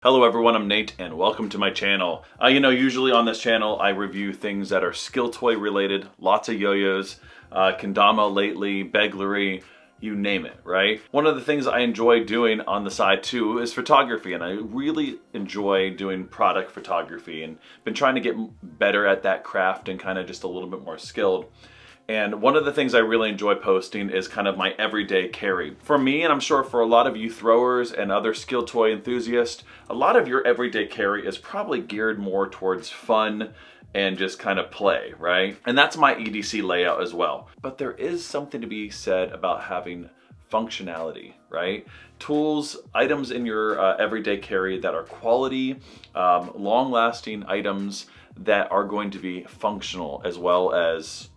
Hello everyone, I'm Nate and welcome to my channel. Usually on this channel I review things that are skill toy related, lots of yo-yos, kendama lately, beglery, you name it, right? One of the things I enjoy doing on the side too is photography, and I really enjoy doing product photography and been trying to get better at that craft and kind of just a little bit more skilled. And one of the things I really enjoy posting is kind of my everyday carry. For me, and I'm sure for a lot of you throwers and other skill toy enthusiasts, a lot of your everyday carry is probably geared more towards fun and just kind of play, right? And that's my EDC layout as well. But there is something to be said about having functionality, right? Tools, items in your everyday carry that are quality, long-lasting items that are going to be functional as well as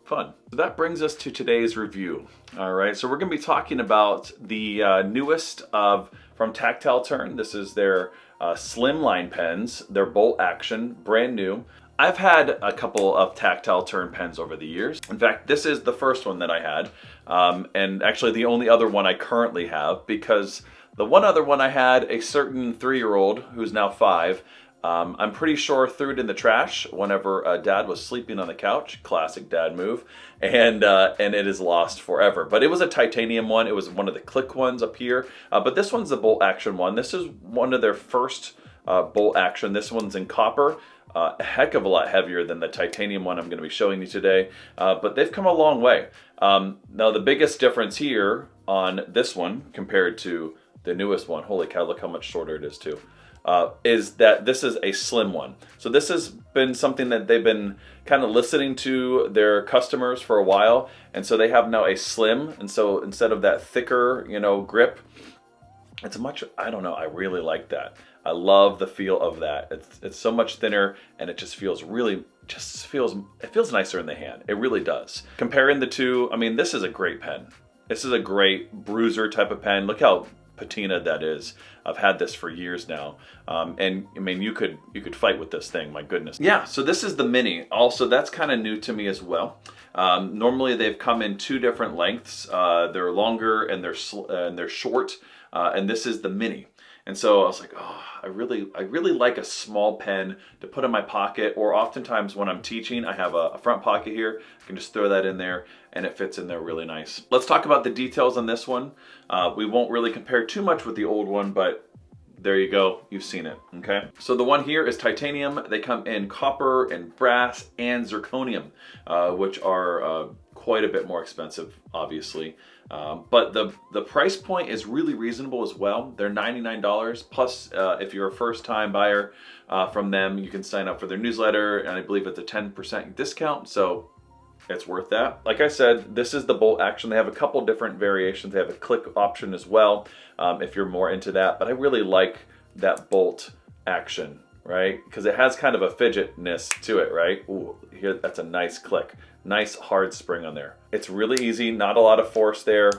fun. So that brings us to today's review. All right, so we're going to be talking about the newest from Tactile Turn. This is their slimline pens. They're bolt action, brand new. I've had a couple of Tactile Turn pens over the years. In fact, this is the first one that I had, and actually the only other one I currently have, because the one other one I had, a certain 3-year-old who's now 5, I'm pretty sure threw it in the trash whenever Dad was sleeping on the couch. Classic dad move, and it is lost forever. But it was a titanium one. It was one of the click ones up here. But this one's the bolt action one. This is one of their first bolt action. This one's in copper. A heck of a lot heavier than the titanium one I'm going to be showing you today. But they've come a long way. Now the biggest difference here on this one compared to the newest one, holy cow, look how much shorter it is too. Is that this is a slim one. So this has been something that they've been kind of listening to their customers for a while, and so they have now a slim, and so instead of that thicker, grip, it's much, I don't know, I really like that. I love the feel of that. It's so much thinner, and it just feels really, it feels nicer in the hand. It really does. Comparing the two, I mean, this is a great pen. This is a great bruiser type of pen. Look how patina that is. I've had this for years now, and I mean you could fight with this thing, my goodness. Yeah, so this is the mini. Also, that's kind of new to me as well. Normally they've come in 2 different lengths. They're longer and they're short, and this is the mini. And so I was like, oh, I really like a small pen to put in my pocket, or oftentimes when I'm teaching, I have a front pocket here. I can just throw that in there and it fits in there really nice. Let's talk about the details on this one. We won't really compare too much with the old one, but there you go, you've seen it, okay? So the one here is titanium. They come in copper and brass and zirconium, which are quite a bit more expensive, obviously. But the price point is really reasonable as well. They're $99, plus if you're a first-time buyer from them, you can sign up for their newsletter, and I believe it's a 10% discount, so it's worth that. Like I said, this is the bolt action. They have a couple different variations. They have a click option as well, if you're more into that, but I really like that bolt action, right? Because it has kind of a fidgetness to it, right? Ooh, here, that's a nice click. Nice hard spring on there. It's really easy, not a lot of force there.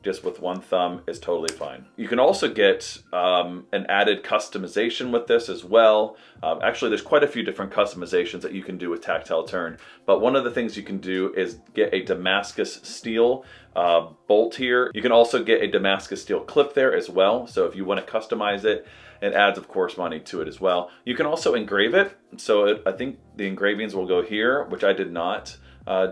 Just with one thumb is totally fine. You can also get an added customization with this as well. Actually, there's quite a few different customizations that you can do with Tactile Turn, but one of the things you can do is get a Damascus steel bolt here. You can also get a Damascus steel clip there as well, so if you want to customize it, it adds, of course, money to it as well. You can also engrave it, so I think the engravings will go here, which I did not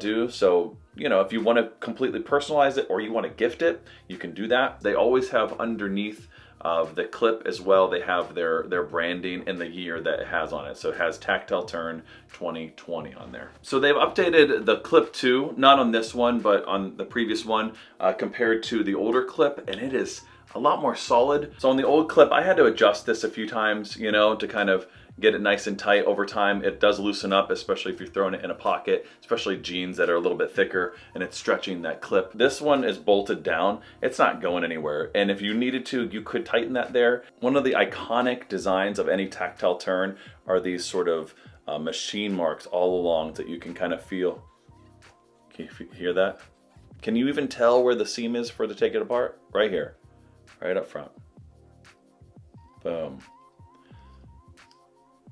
do. So, if you want to completely personalize it or you want to gift it, you can do that. They always have underneath of the clip as well, they have their branding and the year that it has on it. So it has Tactile Turn 2020 on there. So they've updated the clip too, not on this one, but on the previous one, compared to the older clip, and it is a lot more solid. So on the old clip, I had to adjust this a few times, to kind of get it nice and tight. Over time it does loosen up, especially if you're throwing it in a pocket, especially jeans that are a little bit thicker and it's stretching that clip. This one is bolted down, it's not going anywhere, and if you needed to, you could tighten that there. One of the iconic designs of any Tactile Turn are these sort of machine marks all along that you can kind of feel. Can you hear that? Can you even tell where the seam is for to take it apart? Right here, right up front. Boom.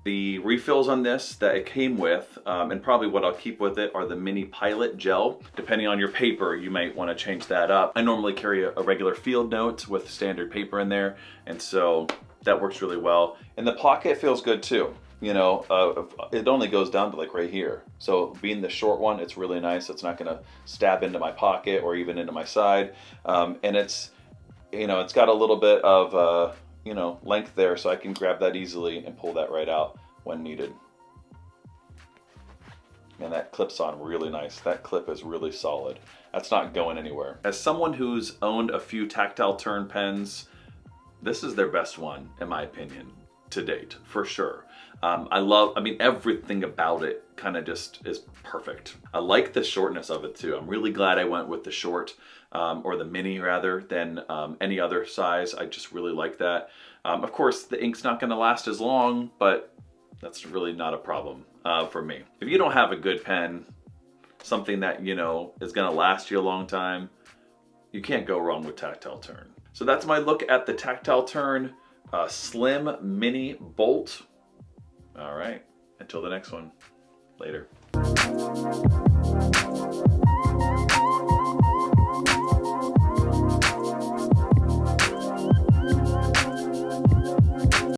The refills on this that it came with, and probably what I'll keep with it, are the mini pilot gel. Depending on your paper, you might want to change that up. I normally carry a regular field note with standard paper in there, and so that works really well. And the pocket feels good too. You know, it only goes down to like right here. So being the short one, it's really nice. It's not gonna stab into my pocket or even into my side. And it's, you know, it's got a little bit of, you know, length there, so I can grab that easily and pull that right out when needed. And that clips on really nice. That clip is really solid. That's not going anywhere. As someone who's owned a few Tactile Turn pens, this is their best one, in my opinion, to date, for sure. I mean, everything about it kind of just is perfect. I like the shortness of it too. I'm really glad I went with the short, or the mini rather, than any other size. I just really like that. Of course, the ink's not gonna last as long, but that's really not a problem for me. If you don't have a good pen, something that, you know, is gonna last you a long time, you can't go wrong with Tactile Turn. So that's my look at the Tactile Turn Slim Mini Bolt. All right, until the next one, later.